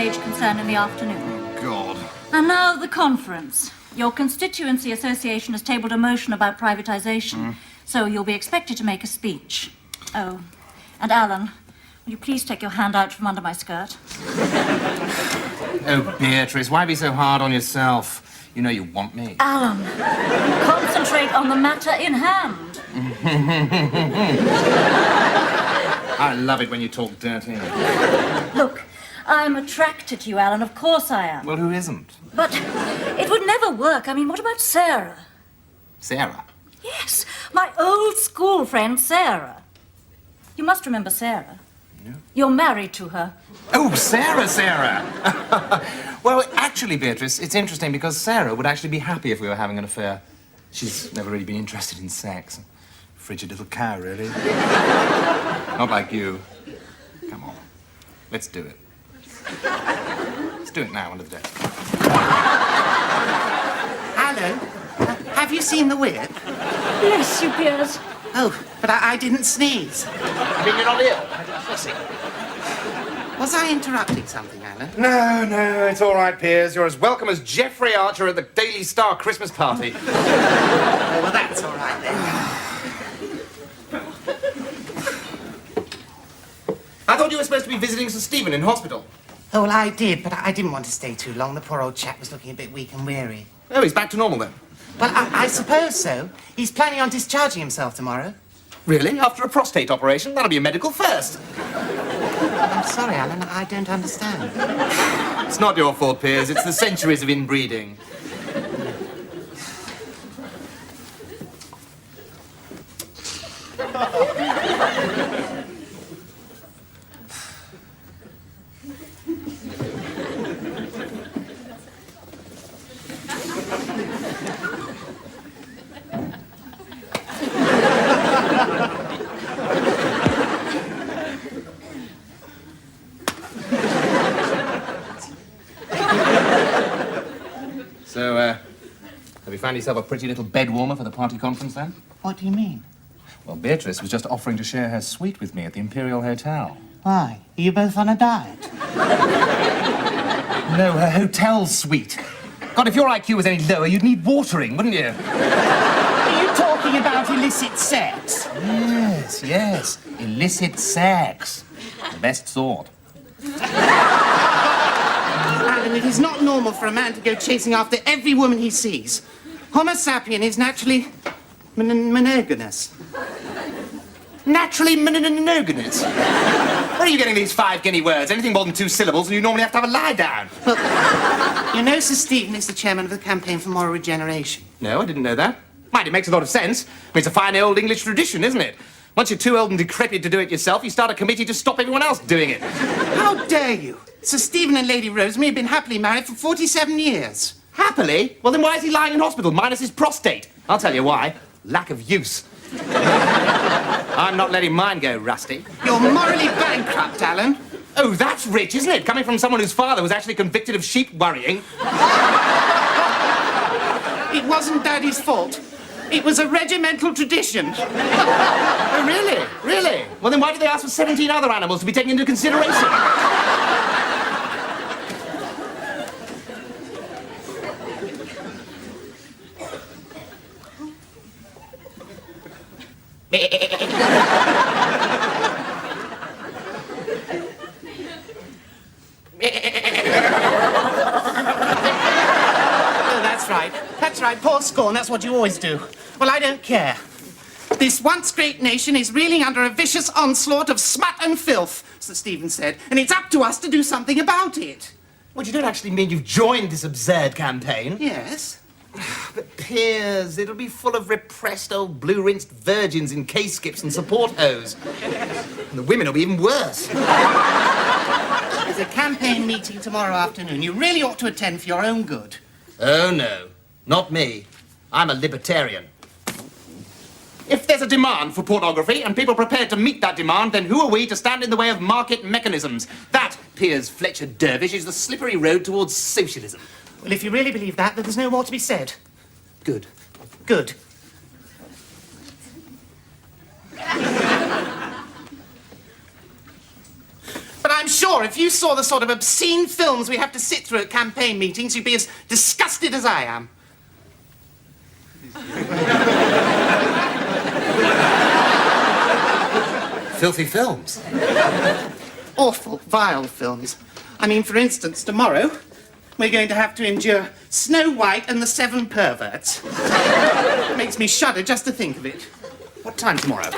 age concern in the afternoon. Oh, God. And now the conference. Your constituency association has tabled a motion about privatisation, so you'll be expected to make a speech. Oh, and Alan, will you please take your hand out from under my skirt? Oh, Beatrice, why be so hard on yourself? You know you want me. Alan, concentrate on the matter in hand. I love it when you talk dirty. Look, I'm attracted to you, Alan. Of course I am. Well, who isn't? But it would never work. I mean, what about Sarah? Sarah? Yes, my old school friend, Sarah. You must remember Sarah. No. You're married to her. Oh, Sarah! Well, actually, Beatrice, it's interesting because Sarah would actually be happy if we were having an affair. She's never really been interested in sex. Frigid little cow, really. Not like you. Come on. Let's do it. Let's do it now under the desk. Hello. Have you seen the whip? Bless you, Piers. Oh, but I didn't sneeze. I mean, you're not ill. Was I interrupting something, Alan? No, it's all right, Piers. You're as welcome as Jeffrey Archer at the Daily Star Christmas party. Oh, well, that's all right then. I thought you were supposed to be visiting Sir Stephen in hospital. Oh, well, I did, but I didn't want to stay too long. The poor old chap was looking a bit weak and weary. Oh, he's back to normal then. Well, I suppose so. He's planning on discharging himself tomorrow. Really? After a prostate operation? That'll be a medical first. I'm sorry, Alan, I don't understand. It's not your fault, Piers. It's the centuries of inbreeding. So, have you found yourself a pretty little bed warmer for the party conference, then? What do you mean? Well, Beatrice was just offering to share her suite with me at the Imperial Hotel. Why? Are you both on a diet? No, her hotel suite. God, if your IQ was any lower, you'd need watering, wouldn't you? Are you talking about illicit sex? Yes. Illicit sex. The best sort. Alan, it is not normal for a man to go chasing after every woman he sees. Homo sapien is naturally monogamous. Naturally monogamous. Where are you getting these 5 guinea words? Anything more than 2 syllables and you normally have to have a lie down. Well, you know Sir Stephen is the chairman of the Campaign for Moral Regeneration. No, I didn't know that. Mind, it makes a lot of sense. I mean, it's a fine old English tradition, isn't it? Once you're too old and decrepit to do it yourself, you start a committee to stop everyone else doing it. How dare you? Sir Stephen and Lady Rosemary have been happily married for 47 years. Happily? Well, then why is he lying in hospital, minus his prostate? I'll tell you why. Lack of use. I'm not letting mine go rusty. You're morally bankrupt, Alan. Oh, that's rich, isn't it? Coming from someone whose father was actually convicted of sheep worrying. It wasn't Daddy's fault. It was a regimental tradition. Oh, really? Really? Well, then why did they ask for 17 other animals to be taken into consideration? That's right, pour scorn, that's what you always do. Well, I don't care. This once great nation is reeling under a vicious onslaught of smut and filth, Sir Stephen said, and it's up to us to do something about it. Well, you don't actually mean you've joined this absurd campaign? Yes. But Piers, it'll be full of repressed old blue-rinsed virgins in K-skips and support hose. And the women will be even worse. There's a campaign meeting tomorrow afternoon. You really ought to attend for your own good. Oh, no. Not me. I'm a libertarian. If there's a demand for pornography and people prepared to meet that demand, then who are we to stand in the way of market mechanisms? That, Piers Fletcher Dervish, is the slippery road towards socialism. Well, if you really believe that, then there's no more to be said. Good. Good. But I'm sure if you saw the sort of obscene films we have to sit through at campaign meetings, you'd be as disgusted as I am. Filthy films. Awful, vile films. I mean, for instance, tomorrow, we're going to have to endure Snow White and the Seven Perverts. It makes me shudder just to think of it. What time tomorrow?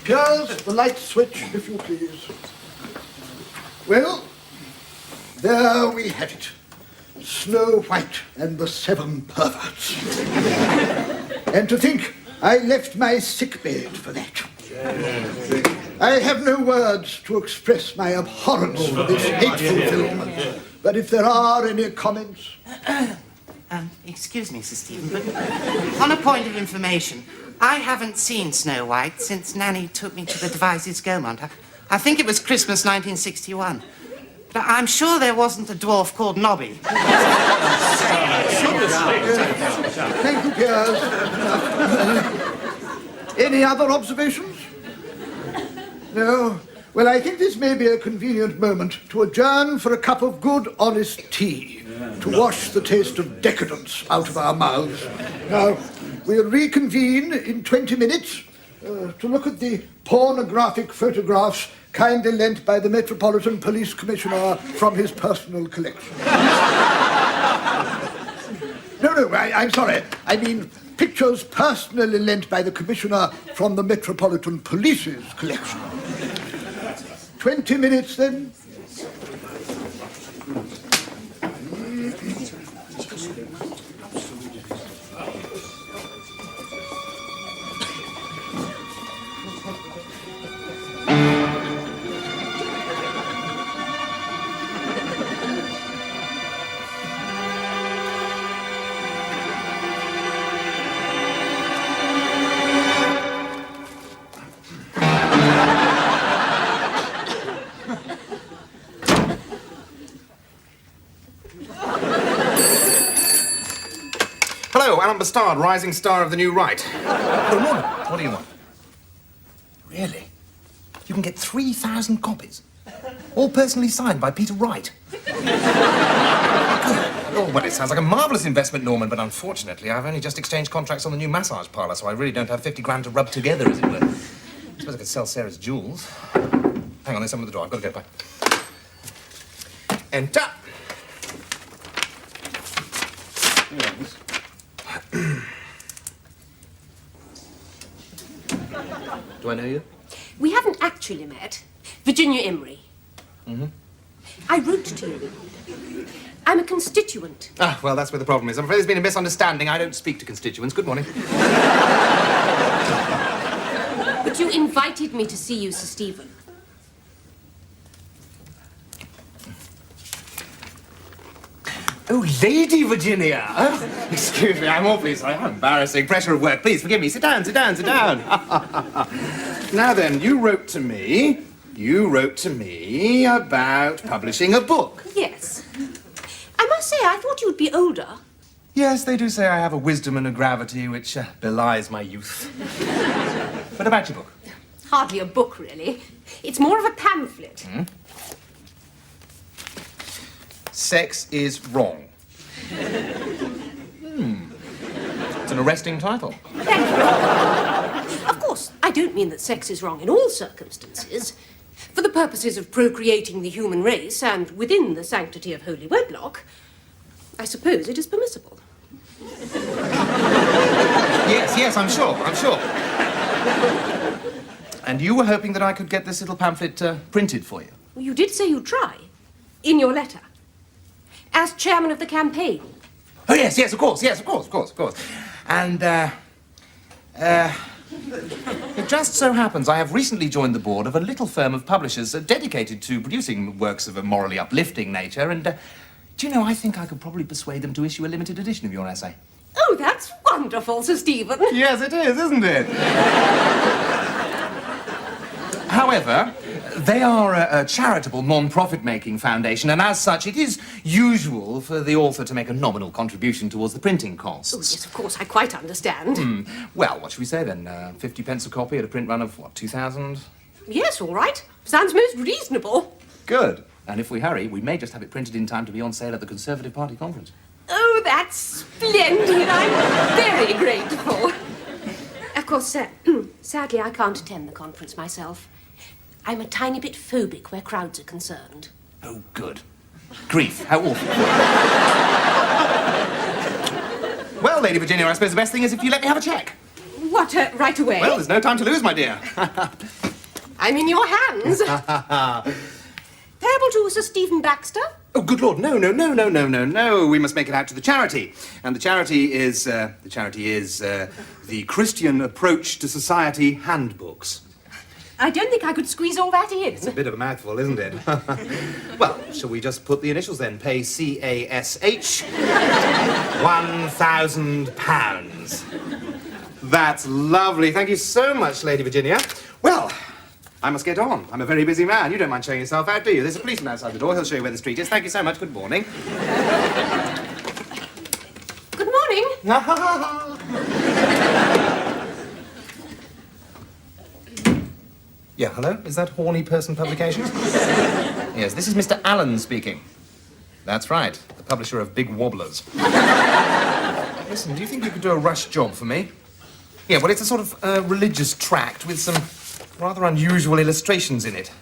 Piers, the light switch, if you please. Well, there we have it. Snow White and the Seven Perverts. And to think I left my sickbed for that. I have no words to express my abhorrence for this hateful film, but if there are any comments... Excuse me, Sir Stephen, but on a point of information, I haven't seen Snow White since Nanny took me to the Devizes Gaumont. I think it was Christmas 1961. But I'm sure there wasn't a dwarf called Nobby. Thank you, Piers. Any other observations? No? Well, I think this may be a convenient moment to adjourn for a cup of good, honest tea, to wash the taste of decadence out of our mouths. Now, we'll reconvene in 20 minutes to look at the pornographic photographs kindly lent by the Metropolitan Police Commissioner from his personal collection. No, I'm sorry. I mean, pictures personally lent by the Commissioner from the Metropolitan Police's collection. 20 minutes, then. Hello, Alan Bastard, rising star of the New Right. Good morning. What do you want? Really? You can get 3,000 copies? All personally signed by Peter Wright? Oh, well, it sounds like a marvellous investment, Norman, but unfortunately, I've only just exchanged contracts on the new massage parlour, so I really don't have 50 grand to rub together, as it were. I suppose I could sell Sarah's jewels. Hang on, there's someone at the door. I've got to go. Bye. Enter. Do I know you? We haven't actually met. Virginia Emery. Mm-hmm. I wrote to you. I'm a constituent. Ah, well, that's where the problem is. I'm afraid there's been a misunderstanding. I don't speak to constituents. Good morning. But you invited me to see you, Sir Stephen. Oh, Lady Virginia! Oh, excuse me, I'm awfully sorry. How embarrassing. Pressure of work. Please, forgive me. Sit down, sit down, sit down. Now then, you wrote to me about publishing a book. Yes. I must say, I thought you'd be older. Yes, they do say I have a wisdom and a gravity which belies my youth. What about your book? Hardly a book, really. It's more of a pamphlet. Hmm? Sex is wrong. It's an arresting title. Thank you. Of course, I don't mean that sex is wrong in all circumstances. For the purposes of procreating the human race and within the sanctity of holy wedlock, I suppose it is permissible. Yes, I'm sure. And you were hoping that I could get this little pamphlet printed for you? Well, you did say you'd try, in your letter, as chairman of the campaign. Oh, yes, of course. And, it just so happens I have recently joined the board of a little firm of publishers dedicated to producing works of a morally uplifting nature, and, do you know, I think I could probably persuade them to issue a limited edition of your essay. Oh, that's wonderful, Sir Stephen. Yes, it is, isn't it? However, they are a charitable, non-profit-making foundation, and as such, it is usual for the author to make a nominal contribution towards the printing costs. Oh, yes, of course, I quite understand. Well, what should we say then? 50 pence a copy at a print run of, what, 2,000? Yes, all right. Sounds most reasonable. Good. And if we hurry, we may just have it printed in time to be on sale at the Conservative Party conference. Oh, that's splendid. I'm very grateful. Of course, sadly, I can't attend the conference myself. I'm a tiny bit phobic where crowds are concerned. Oh, good. Grief, how awful. Well, Lady Virginia, I suppose the best thing is if you let me have a cheque. What, right away? Well, there's no time to lose, my dear. I'm in your hands. Payable to Sir Stephen Baxter? Oh, good Lord, no. We must make it out to the charity. And the charity is the Christian Approach to Society Handbooks. I don't think I could squeeze all that in. It's a bit of a mouthful, isn't it? Well, shall we just put the initials then? Pay CASH £1,000. That's lovely. Thank you so much, Lady Virginia. Well, I must get on. I'm a very busy man. You don't mind showing yourself out, do you? There's a policeman outside the door. He'll show you where the street is. Thank you so much. Good morning. Good morning. Yeah, hello? Is that Horny Person Publications? Yes, this is Mr. Allen speaking. That's right, the publisher of Big Wobblers. Listen, do you think you could do a rush job for me? Yeah, well, it's a sort of religious tract with some rather unusual illustrations in it.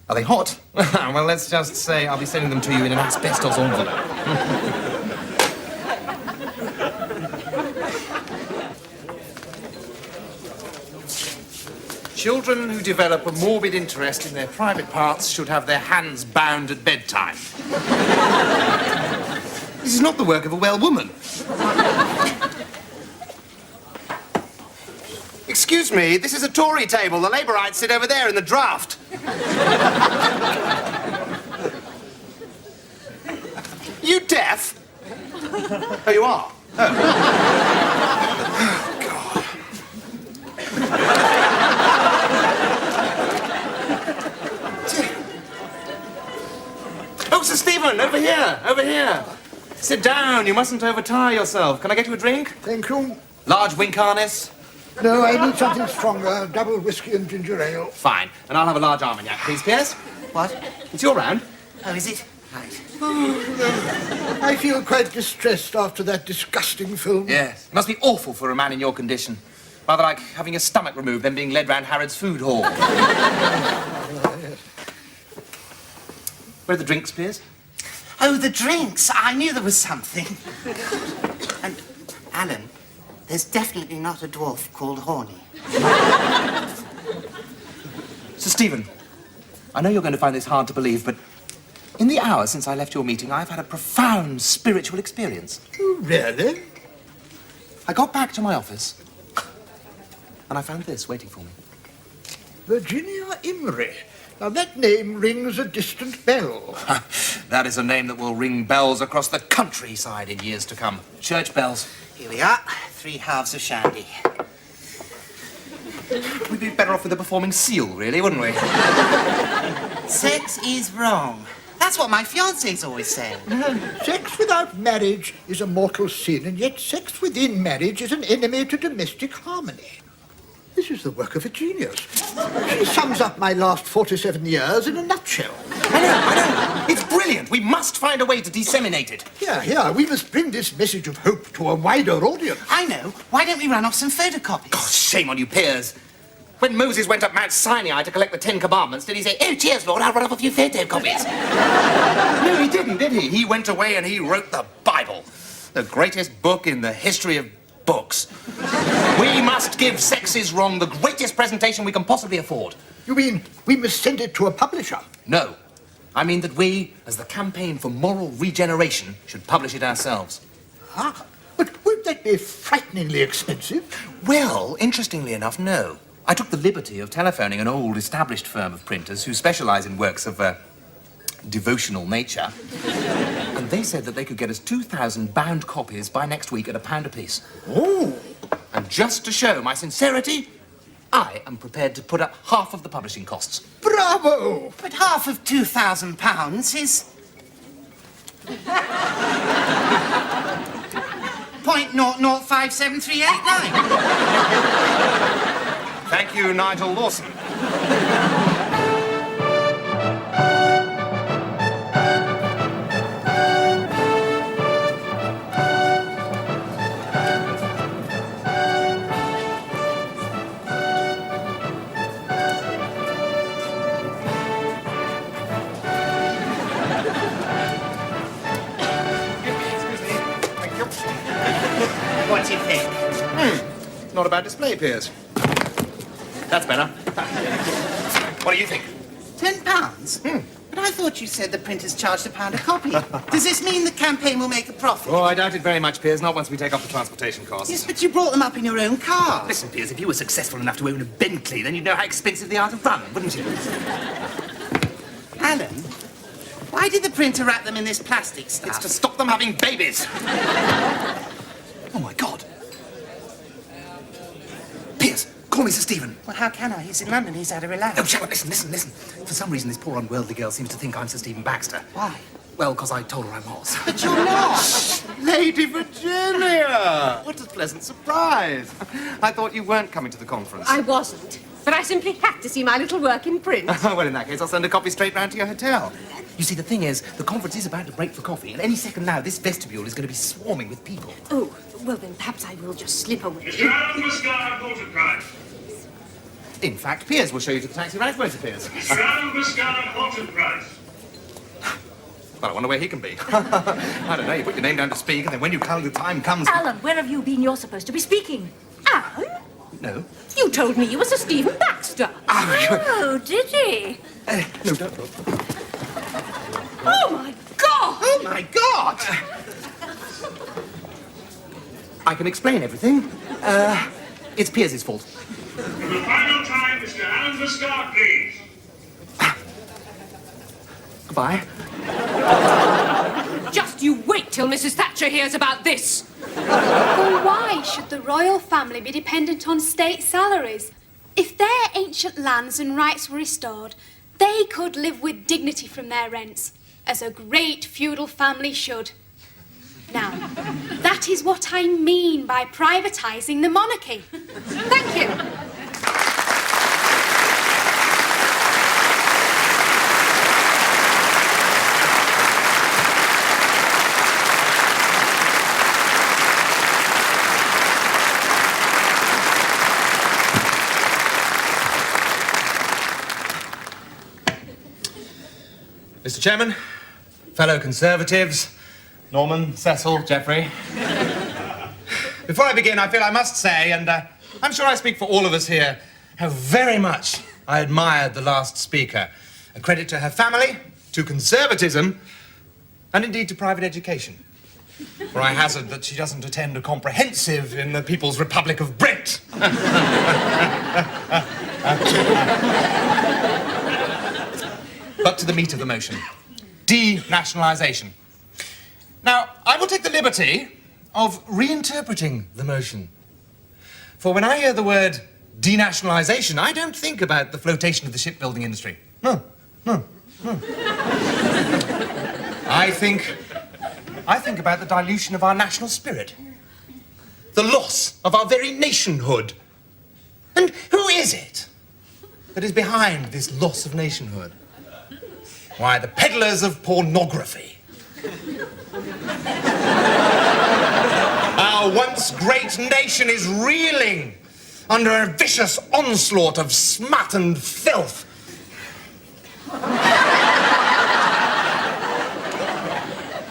Are they hot? Well, let's just say I'll be sending them to you in an asbestos envelope. Children who develop a morbid interest in their private parts should have their hands bound at bedtime. This is not the work of a well woman. Excuse me, this is a Tory table. The Labourites sit over there in the draft. You deaf? Oh, you are? Oh, Sir Stephen, over here. Sit down, you mustn't overtire yourself. Can I get you a drink? Thank you. Large wink harness? No, I need something stronger. Double whiskey and ginger ale. Fine. And I'll have a large Armagnac, please, Pierce. What? It's your round. Oh, is it? Right. I feel quite distressed after that disgusting film. Yes. It must be awful for a man in your condition. Rather like having your stomach removed, then being led round Harrod's food hall. Where are the drinks, Pierce? Oh, the drinks. I knew there was something. And, Alan, there's definitely not a dwarf called Horny. Sir Stephen, I know you're going to find this hard to believe, but in the hour since I left your meeting, I've had a profound spiritual experience. Oh, really? I got back to my office, and I found this waiting for me. Virginia Imrie. Now, that name rings a distant bell. That is a name that will ring bells across the countryside in years to come. Church bells. Here we are, 3 halves of shandy. We'd be better off with a performing seal, really, wouldn't we? Sex is wrong. That's what my fiancé's always said. Sex without marriage is a mortal sin, and yet sex within marriage is an enemy to domestic harmony. This is the work of a genius. She sums up my last 47 years in a nutshell. I know. It's brilliant. We must find a way to disseminate it. Here, we must bring this message of hope to a wider audience. I know. Why don't we run off some photocopies? God, shame on you, Piers. When Moses went up Mount Sinai to collect the 10 Commandments, did he say, "Oh, cheers, Lord, I'll run off a few photocopies"? No, he didn't, did he? He went away and he wrote the Bible. The greatest book in the history of books. We must give Sex is Wrong the greatest presentation we can possibly afford. You mean we must send it to a publisher? No. I mean that we, as the Campaign for Moral Regeneration, should publish it ourselves. Ah, but won't that be frighteningly expensive? Well, interestingly enough, no. I took the liberty of telephoning an old established firm of printers who specialise in works of devotional nature. And they said that they could get us 2,000 bound copies by next week at £1 apiece. Oh! And just to show my sincerity, I am prepared to put up half of the publishing costs. Bravo! But half of £2,000 is... 0.005739. Thank you, Nigel Lawson. What do you think? Not a bad display, Piers. That's better. What do you think? £10? But I thought you said the printers charged £1 a copy. Does this mean the campaign will make a profit? Oh, I doubt it very much, Piers. Not once we take off the transportation costs. Yes, but you brought them up in your own car. Listen, Piers, if you were successful enough to own a Bentley, then you'd know how expensive they are to run, wouldn't you? Alan, why did the printer wrap them in this plastic stuff? It's to stop them having babies. Oh, my God. Piers, call me Sir Stephen. Well, how can I? He's in London. He's had a relax. Oh, shut up. Listen. For some reason, this poor unworldly girl seems to think I'm Sir Stephen Baxter. Why? Well, because I told her I was. But you're not. Lady Virginia! What a pleasant surprise. I thought you weren't coming to the conference. I wasn't, but I simply had to see my little work in print. Well, in that case, I'll send a copy straight round to your hotel. You see, the thing is, the conference is about to break for coffee, and any second now, this vestibule is going to be swarming with people. Oh, well then perhaps I will just slip away. Mr. Alan Muscat, Porter Price. In fact, Piers will show you to the taxi right where it appears. Mr. Alan Muscat, Porter Price. Well, I wonder where he can be. I don't know, you put your name down to speak, and then when the time comes... Alan, where have you been? You're supposed to be speaking. Alan? No. You told me you were Sir Stephen Baxter. Oh, did he? No, don't look. Oh, my God! Oh, my God! I can explain everything. It's Piers' fault. For the final time, Mr. Alan Muscat, please. Goodbye. Just you wait till Mrs. Thatcher hears about this. Well, why should the royal family be dependent on state salaries? If their ancient lands and rights were restored, they could live with dignity from their rents, as a great feudal family should. Now, that is what I mean by privatising the monarchy. Thank you. Mr. Chairman, fellow Conservatives, Norman, Cecil, Geoffrey. Before I begin, I feel I must say, and I'm sure I speak for all of us here, how very much I admired the last speaker. A credit to her family, to conservatism, and indeed to private education. For I hazard that she doesn't attend a comprehensive in the People's Republic of Brent. But to the meat of the motion. Denationalisation. Now, I will take the liberty of reinterpreting the motion. For when I hear the word denationalisation, I don't think about the flotation of the shipbuilding industry. No. I think about the dilution of our national spirit. The loss of our very nationhood. And who is it that is behind this loss of nationhood? Why, the peddlers of pornography. Our once great nation is reeling under a vicious onslaught of smut and filth.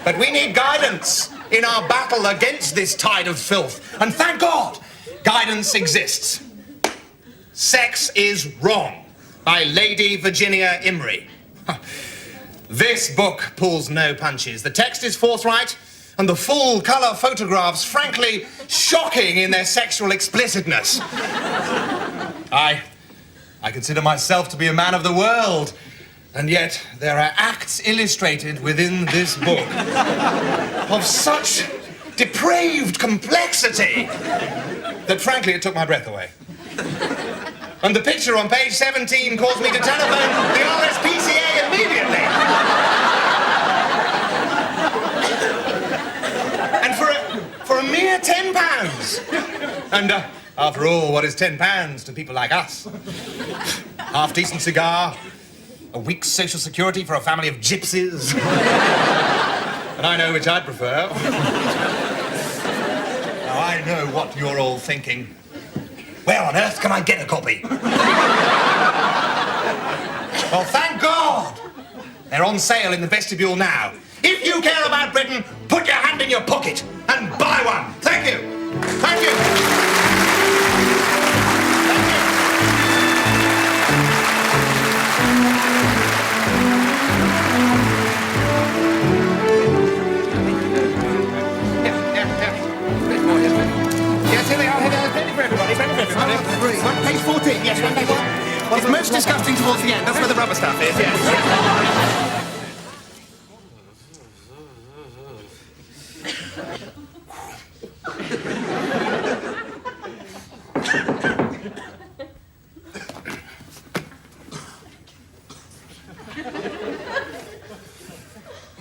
But we need guidance in our battle against this tide of filth. And thank God, guidance exists. Sex is Wrong by Lady Virginia Imrie. This book pulls no punches. The text is forthright, and the full-colour photographs, frankly, shocking in their sexual explicitness. I consider myself to be a man of the world, and yet there are acts illustrated within this book of such depraved complexity that, frankly, it took my breath away. And the picture on page 17 caused me to telephone the RSPCA immediately. And for a mere £10. And after all, what is £10 to people like us? Half-decent cigar, a week's social security for a family of gypsies. And I know which I'd prefer. Now, I know what you're all thinking. Where on earth can I get a copy? Well, thank God! They're on sale in the vestibule now. If you care about Britain, put your hand in your pocket and buy one. Thank you. Thank you. Yes, here they are. There's plenty for everybody. Page 14. Yes, one page 1. It's most disgusting towards the end. That's where the rubber stuff is. Yes.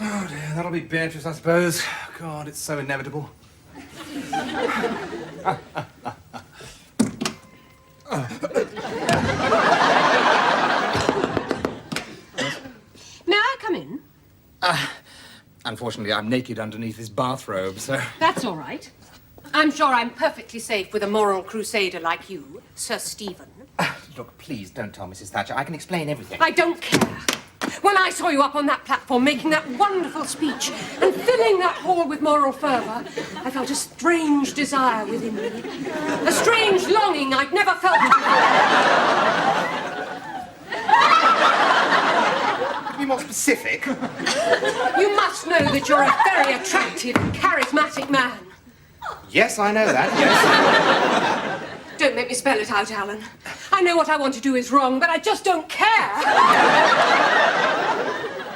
Oh dear, that'll be Beatrice, I suppose. God, it's so inevitable. May I come in? Unfortunately, I'm naked underneath this bathrobe, so... That's all right. I'm sure I'm perfectly safe with a moral crusader like you, Sir Stephen. Look, please don't tell Mrs. Thatcher. I can explain everything. I don't care. When I saw you up on that platform making that wonderful speech and filling that hall with moral fervour, I felt a strange desire within me. A strange longing I'd never felt before. Could you be more specific? You must know that you're a very attractive and charismatic man. Yes, I know that, yes. Don't make me spell it out, Alan. I know what I want to do is wrong, but I just don't care.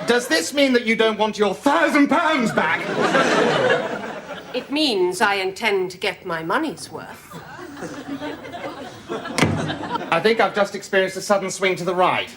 Does this mean that you don't want your £1,000 back? It means I intend to get my money's worth. I think I've just experienced a sudden swing to the right.